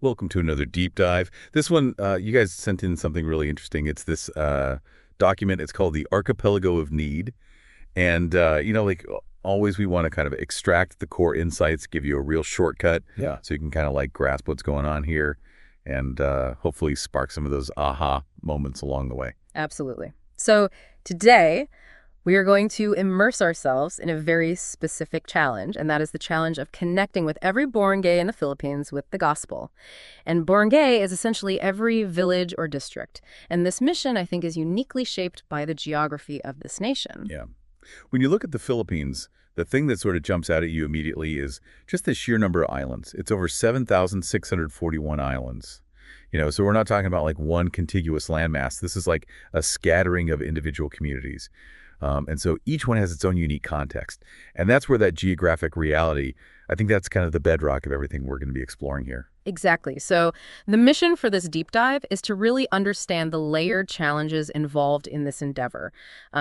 Welcome to another deep dive. This one, you guys sent in something really interesting. It's this document. It's called the Archipelago of Need. And, like always, we want to kind of extract the core insights, give you a real shortcut. Yeah. So you can kind of like grasp what's going on here and hopefully spark some of those aha moments along the way. Absolutely. So today, we are going to immerse ourselves in a very specific challenge, and that is the challenge of connecting with every barangay in the Philippines with the gospel. And barangay is essentially every village or district. And this mission, I think, is uniquely shaped by the geography of this nation. Yeah. When you look at the Philippines, the thing that sort of jumps out at you immediately is just the sheer number of islands. It's over 7,641 islands. So we're not talking about like one contiguous landmass. This is like a scattering of individual communities. And so each one has its own unique context. And that's where that geographic reality, I think that's kind of the bedrock of everything we're going to be exploring here. Exactly. So the mission for this deep dive is to really understand the layered challenges involved in this endeavor.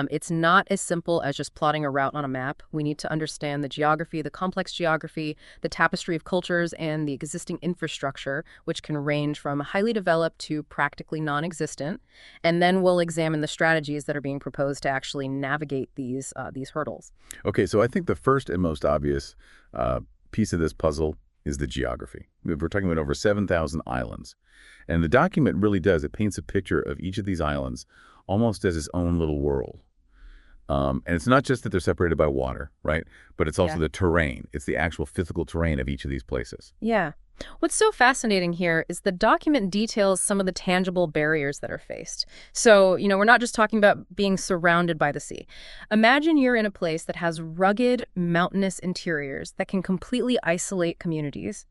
It's not as simple as just plotting a route on a map. We need to understand the geography, the complex geography, the tapestry of cultures, and the existing infrastructure, which can range from highly developed to practically non-existent. And then we'll examine the strategies that are being proposed to actually navigate these hurdles. Okay, so I think the first and most obvious piece of this puzzle is the geography. We're talking about over 7,000 islands. And the document really does. It paints a picture of each of these islands almost as its own little world. And it's not just that they're separated by water, right? But it's also the terrain. It's the actual physical terrain of each of these places. Yeah. What's so fascinating here is the document details some of the tangible barriers that are faced. So, we're not just talking about being surrounded by the sea. Imagine you're in a place that has rugged, mountainous interiors that can completely isolate communities.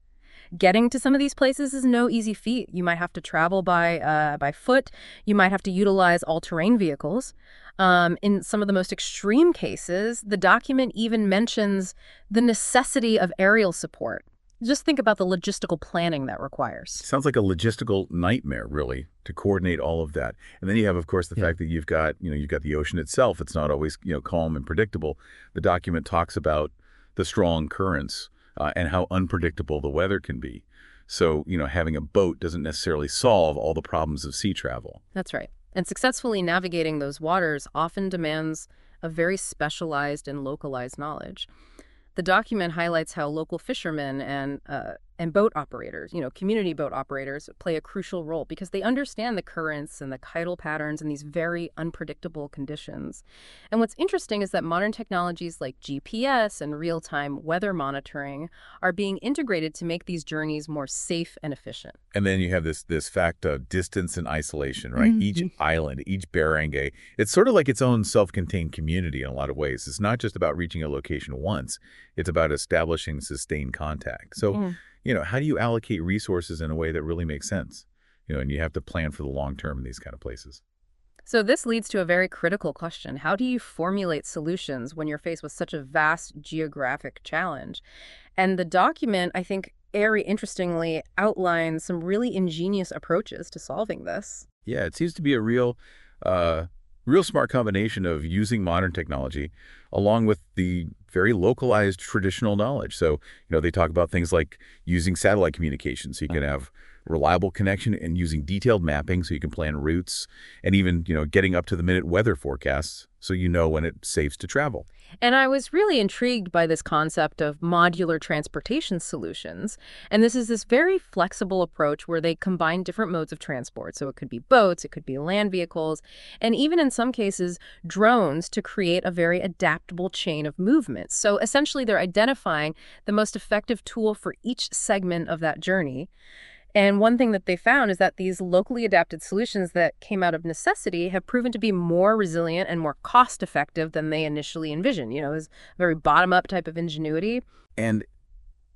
Getting to some of these places is no easy feat. You might have to travel by foot. You might have to utilize all-terrain vehicles. In some of the most extreme cases, the document even mentions the necessity of aerial support. Just think about the logistical planning that requires. Sounds like a logistical nightmare, really, to coordinate all of that. And then you have, of course, the fact that you've got the ocean itself. It's not always, calm and predictable. The document talks about the strong currents and how unpredictable the weather can be. So, having a boat doesn't necessarily solve all the problems of sea travel. That's right. And successfully navigating those waters often demands a very specialized and localized knowledge. The document highlights how local fishermen and boat operators, community boat operators, play a crucial role because they understand the currents and the tidal patterns in these very unpredictable conditions. And what's interesting is that modern technologies like GPS and real-time weather monitoring are being integrated to make these journeys more safe and efficient. And then you have this fact of distance and isolation, right? Mm-hmm. Each island, each barangay, it's sort of like its own self-contained community in a lot of ways. It's not just about reaching a location once. It's about establishing sustained contact. So, how do you allocate resources in a way that really makes sense? And you have to plan for the long term in these kind of places. So this leads to a very critical question. How do you formulate solutions when you're faced with such a vast geographic challenge? And the document, I think, very interestingly outlines some really ingenious approaches to solving this. Yeah, it seems to be a real smart combination of using modern technology along with the very localized traditional knowledge. So, they talk about things like using satellite communication so you can have reliable connection and using detailed mapping so you can plan routes and even, getting up to the minute weather forecasts so when it's safe to travel. And I was really intrigued by this concept of modular transportation solutions. And this is this very flexible approach where they combine different modes of transport. So it could be boats, it could be land vehicles, and even in some cases, drones to create a very adaptable chain of movement. So essentially, they're identifying the most effective tool for each segment of that journey. And one thing that they found is that these locally adapted solutions that came out of necessity have proven to be more resilient and more cost-effective than they initially envisioned. It was a very bottom-up type of ingenuity. And,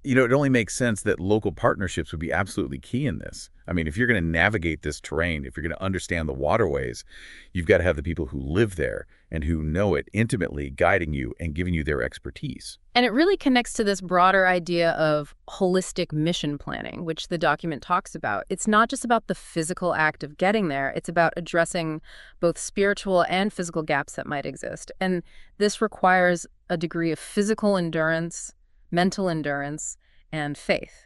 it only makes sense that local partnerships would be absolutely key in this. I mean, if you're going to navigate this terrain, if you're going to understand the waterways, you've got to have the people who live there and who know it intimately guiding you and giving you their expertise. And it really connects to this broader idea of holistic mission planning, which the document talks about. It's not just about the physical act of getting there. It's about addressing both spiritual and physical gaps that might exist. And this requires a degree of physical endurance, mental endurance, and faith.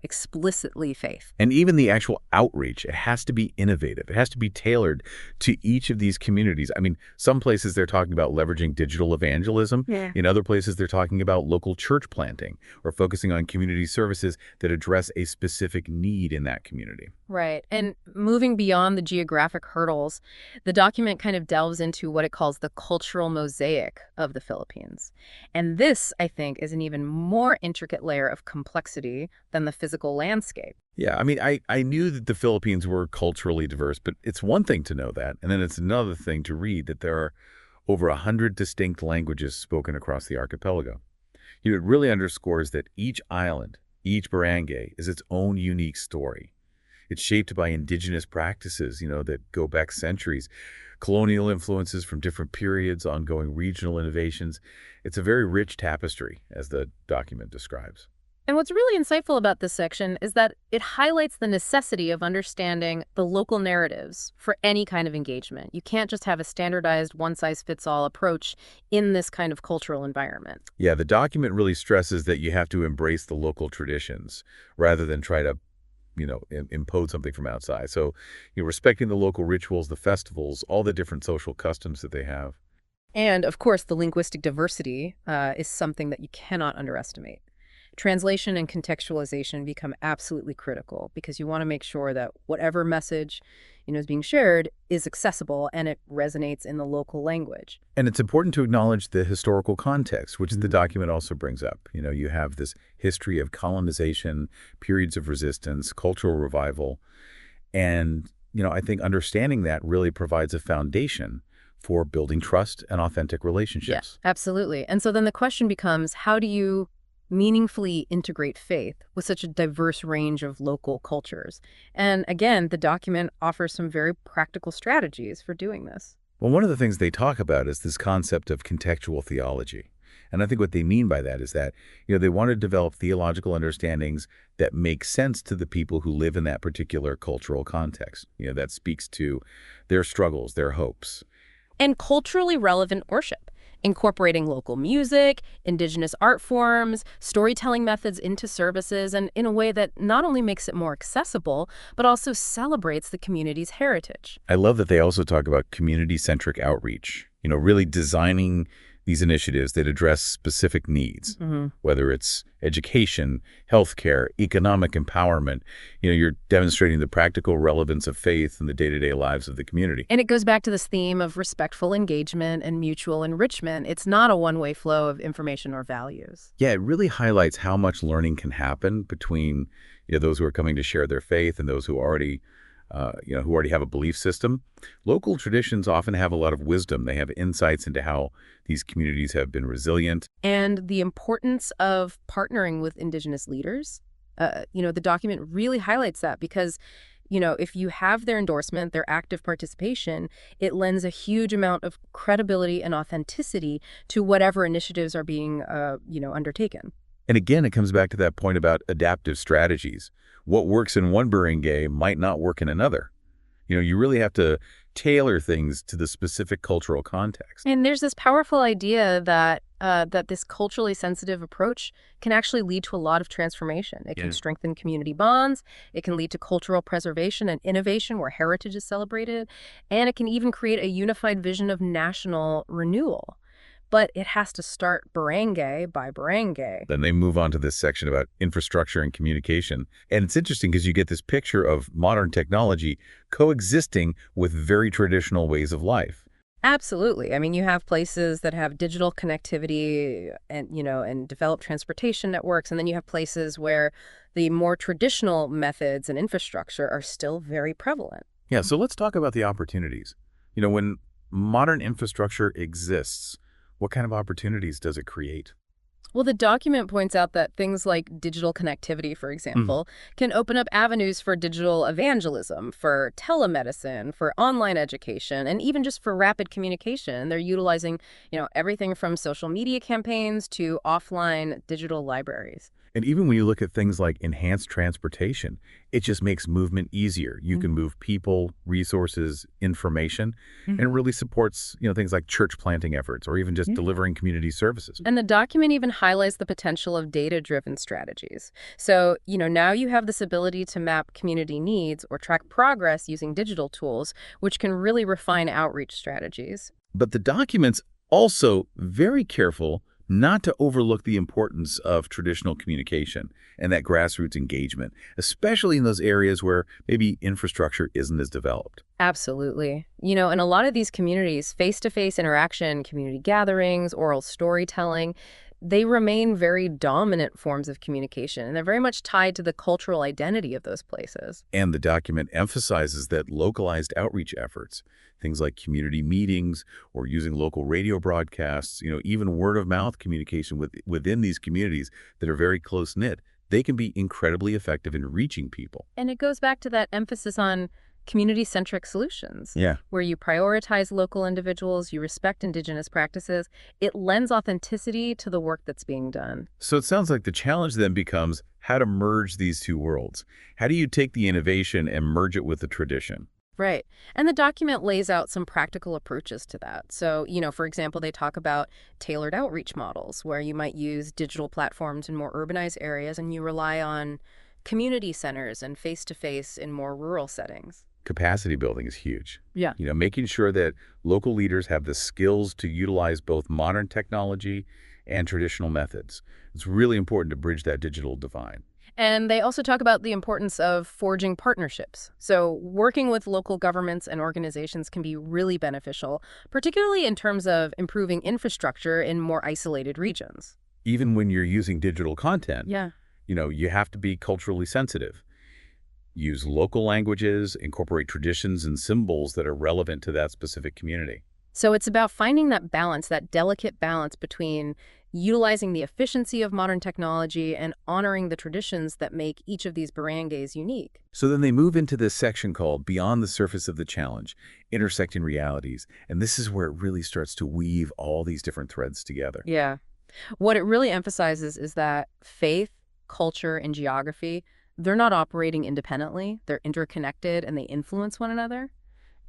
explicitly faith. And even the actual outreach, it has to be innovative. It has to be tailored to each of these communities. I mean, some places they're talking about leveraging digital evangelism. Yeah. In other places, they're talking about local church planting or focusing on community services that address a specific need in that community. Right. And moving beyond the geographic hurdles, the document kind of delves into what it calls the cultural mosaic of the Philippines. And this, I think, is an even more intricate layer of complexity than the physical landscape. Yeah, I mean, I knew that the Philippines were culturally diverse, but it's one thing to know that, and then it's another thing to read that there are over 100 distinct languages spoken across the archipelago. It really underscores that each island, each barangay, is its own unique story. It's shaped by indigenous practices, that go back centuries, colonial influences from different periods, ongoing regional innovations. It's a very rich tapestry, as the document describes. And what's really insightful about this section is that it highlights the necessity of understanding the local narratives for any kind of engagement. You can't just have a standardized one-size-fits-all approach in this kind of cultural environment. Yeah, the document really stresses that you have to embrace the local traditions rather than try to impose something from outside. So, respecting the local rituals, the festivals, all the different social customs that they have. And, of course, the linguistic diversity is something that you cannot underestimate. Translation and contextualization become absolutely critical because you want to make sure that whatever message, is being shared is accessible and it resonates in the local language. And it's important to acknowledge the historical context, which the document also brings up. You have this history of colonization, periods of resistance, cultural revival. And, I think understanding that really provides a foundation for building trust and authentic relationships. Yeah, absolutely. And so then the question becomes, how do you meaningfully integrate faith with such a diverse range of local cultures? And again, the document offers some very practical strategies for doing this. Well, one of the things they talk about is this concept of contextual theology. And I think what they mean by that is that, they want to develop theological understandings that make sense to the people who live in that particular cultural context. That speaks to their struggles, their hopes. And culturally relevant worship, incorporating local music, indigenous art forms, storytelling methods into services, and in a way that not only makes it more accessible, but also celebrates the community's heritage. I love that they also talk about community-centric outreach, really designing these initiatives that address specific needs, whether it's education, healthcare, economic empowerment. You're demonstrating the practical relevance of faith in the day-to-day lives of the community. And it goes back to this theme of respectful engagement and mutual enrichment. It's not a one-way flow of information or values. Yeah, it really highlights how much learning can happen between those who are coming to share their faith and those who already have a belief system. Local traditions often have a lot of wisdom. They have insights into how these communities have been resilient. And the importance of partnering with indigenous leaders. The document really highlights that because, if you have their endorsement, their active participation, it lends a huge amount of credibility and authenticity to whatever initiatives are being, undertaken. And again, it comes back to that point about adaptive strategies. What works in one barangay might not work in another. You really have to tailor things to the specific cultural context. And there's this powerful idea that this culturally sensitive approach can actually lead to a lot of transformation. It can strengthen community bonds. It can lead to cultural preservation and innovation where heritage is celebrated. And it can even create a unified vision of national renewal. But it has to start barangay by barangay. Then they move on to this section about infrastructure and communication. And it's interesting because you get this picture of modern technology coexisting with very traditional ways of life. Absolutely. I mean, you have places that have digital connectivity and develop transportation networks. And then you have places where the more traditional methods and infrastructure are still very prevalent. Yeah, so let's talk about the opportunities. When modern infrastructure exists, what kind of opportunities does it create? Well, the document points out that things like digital connectivity, for example, can open up avenues for digital evangelism, for telemedicine, for online education, and even just for rapid communication. They're utilizing, everything from social media campaigns to offline digital libraries. And even when you look at things like enhanced transportation, it just makes movement easier. You can move people, resources, information, and it Mhm. really supports, things like church planting efforts or even just delivering community services. And the document even highlights the potential of data-driven strategies. So, now you have this ability to map community needs or track progress using digital tools, which can really refine outreach strategies. But the document's also very careful not to overlook the importance of traditional communication and that grassroots engagement, especially in those areas where maybe infrastructure isn't as developed. Absolutely. In a lot of these communities, face-to-face interaction, community gatherings, oral storytelling, they remain very dominant forms of communication, and they're very much tied to the cultural identity of those places. And the document emphasizes that localized outreach efforts, things like community meetings or using local radio broadcasts, even word-of-mouth communication within these communities that are very close-knit, they can be incredibly effective in reaching people. And it goes back to that emphasis on community-centric solutions, Yeah. where you prioritize local individuals, you respect indigenous practices. It lends authenticity to the work that's being done. So it sounds like the challenge then becomes how to merge these two worlds. How do you take the innovation and merge it with the tradition? Right. And the document lays out some practical approaches to that. So, for example, they talk about tailored outreach models where you might use digital platforms in more urbanized areas and you rely on community centers and face-to-face in more rural settings. Capacity building is huge. Yeah. Making sure that local leaders have the skills to utilize both modern technology and traditional methods. It's really important to bridge that digital divide. And they also talk about the importance of forging partnerships. So working with local governments and organizations can be really beneficial, particularly in terms of improving infrastructure in more isolated regions. Even when you're using digital content, Yeah. you have to be culturally sensitive. Use local languages, incorporate traditions and symbols that are relevant to that specific community. So it's about finding that balance, that delicate balance between utilizing the efficiency of modern technology and honoring the traditions that make each of these barangays unique. So then they move into this section called Beyond the Surface of the Challenge, Intersecting Realities. And this is where it really starts to weave all these different threads together. Yeah. What it really emphasizes is that faith, culture, and geography, they're not operating independently. They're interconnected and they influence one another.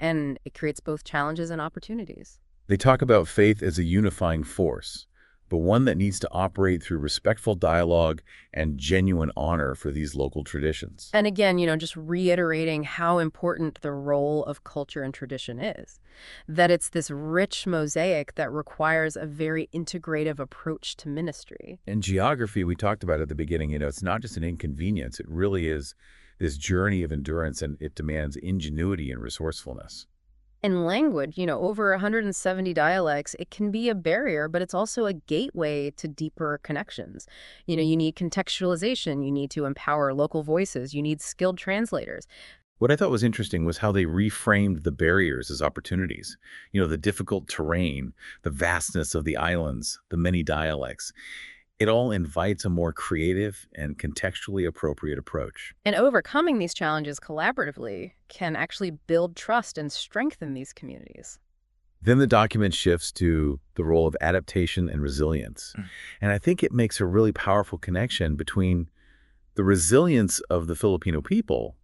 And it creates both challenges and opportunities. They talk about faith as a unifying force, but one that needs to operate through respectful dialogue and genuine honor for these local traditions. And again, just reiterating how important the role of culture and tradition is. That it's this rich mosaic that requires a very integrative approach to ministry. And geography, we talked about at the beginning, it's not just an inconvenience. It really is this journey of endurance, and it demands ingenuity and resourcefulness. In language, over 170 dialects, it can be a barrier, but it's also a gateway to deeper connections. You need contextualization, you need to empower local voices, you need skilled translators. What I thought was interesting was how they reframed the barriers as opportunities. The difficult terrain, the vastness of the islands, the many dialects. It all invites a more creative and contextually appropriate approach. And overcoming these challenges collaboratively can actually build trust and strengthen these communities. Then the document shifts to the role of adaptation and resilience. And I think it makes a really powerful connection between the resilience of the Filipino people.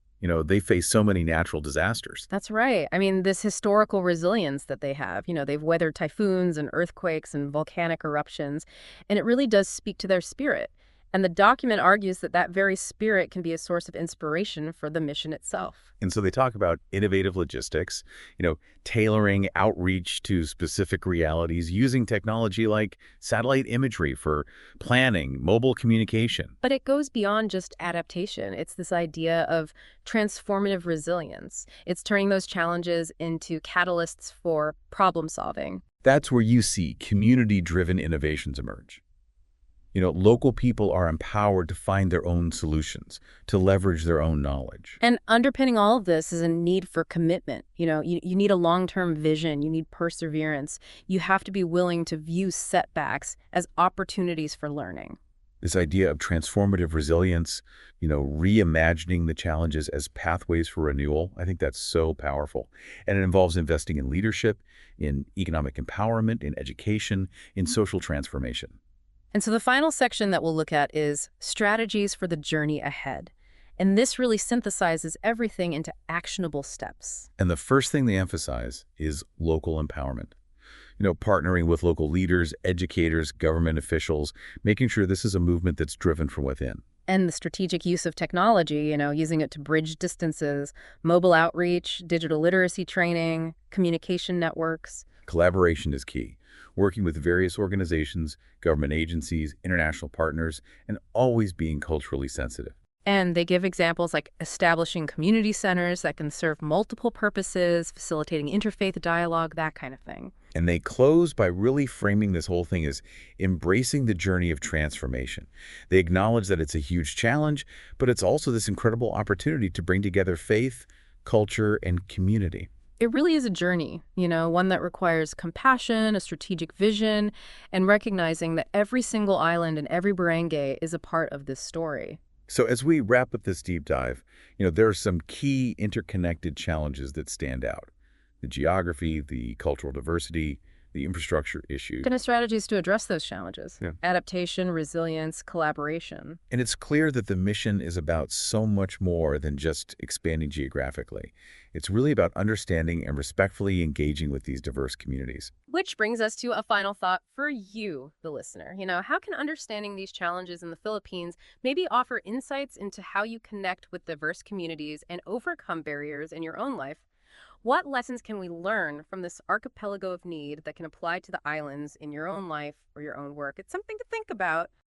They face so many natural disasters. That's right. I mean, this historical resilience that they have, they've weathered typhoons and earthquakes and volcanic eruptions, and it really does speak to their spirit. And the document argues that that very spirit can be a source of inspiration for the mission itself. And so they talk about innovative logistics, tailoring outreach to specific realities, using technology like satellite imagery for planning, mobile communication. But it goes beyond just adaptation. It's this idea of transformative resilience. It's turning those challenges into catalysts for problem solving. That's where you see community-driven innovations emerge. Local people are empowered to find their own solutions, to leverage their own knowledge. And underpinning all of this is a need for commitment. You need a long-term vision. You need perseverance. You have to be willing to view setbacks as opportunities for learning. This idea of transformative resilience, reimagining the challenges as pathways for renewal, I think that's so powerful. And it involves investing in leadership, in economic empowerment, in education, in social transformation. And so the final section that we'll look at is strategies for the journey ahead. And this really synthesizes everything into actionable steps. And the first thing they emphasize is local empowerment. Partnering with local leaders, educators, government officials, making sure this is a movement that's driven from within. And the strategic use of technology, using it to bridge distances, mobile outreach, digital literacy training, communication networks. Collaboration is key. Working with various organizations, government agencies, international partners, and always being culturally sensitive. And they give examples like establishing community centers that can serve multiple purposes, facilitating interfaith dialogue, that kind of thing. And they close by really framing this whole thing as embracing the journey of transformation. They acknowledge that it's a huge challenge, but it's also this incredible opportunity to bring together faith, culture, and community. It really is a journey, one that requires compassion, a strategic vision, and recognizing that every single island and every barangay is a part of this story. So as we wrap up this deep dive, there are some key interconnected challenges that stand out. The geography, the cultural diversity, the infrastructure issue. Kind of strategies to address those challenges. Yeah. Adaptation, resilience, collaboration. And it's clear that the mission is about so much more than just expanding geographically. It's really about understanding and respectfully engaging with these diverse communities. Which brings us to a final thought for you, the listener. How can understanding these challenges in the Philippines maybe offer insights into how you connect with diverse communities and overcome barriers in your own life? What lessons can we learn from this archipelago of need that can apply to the islands in your own life or your own work? It's something to think about.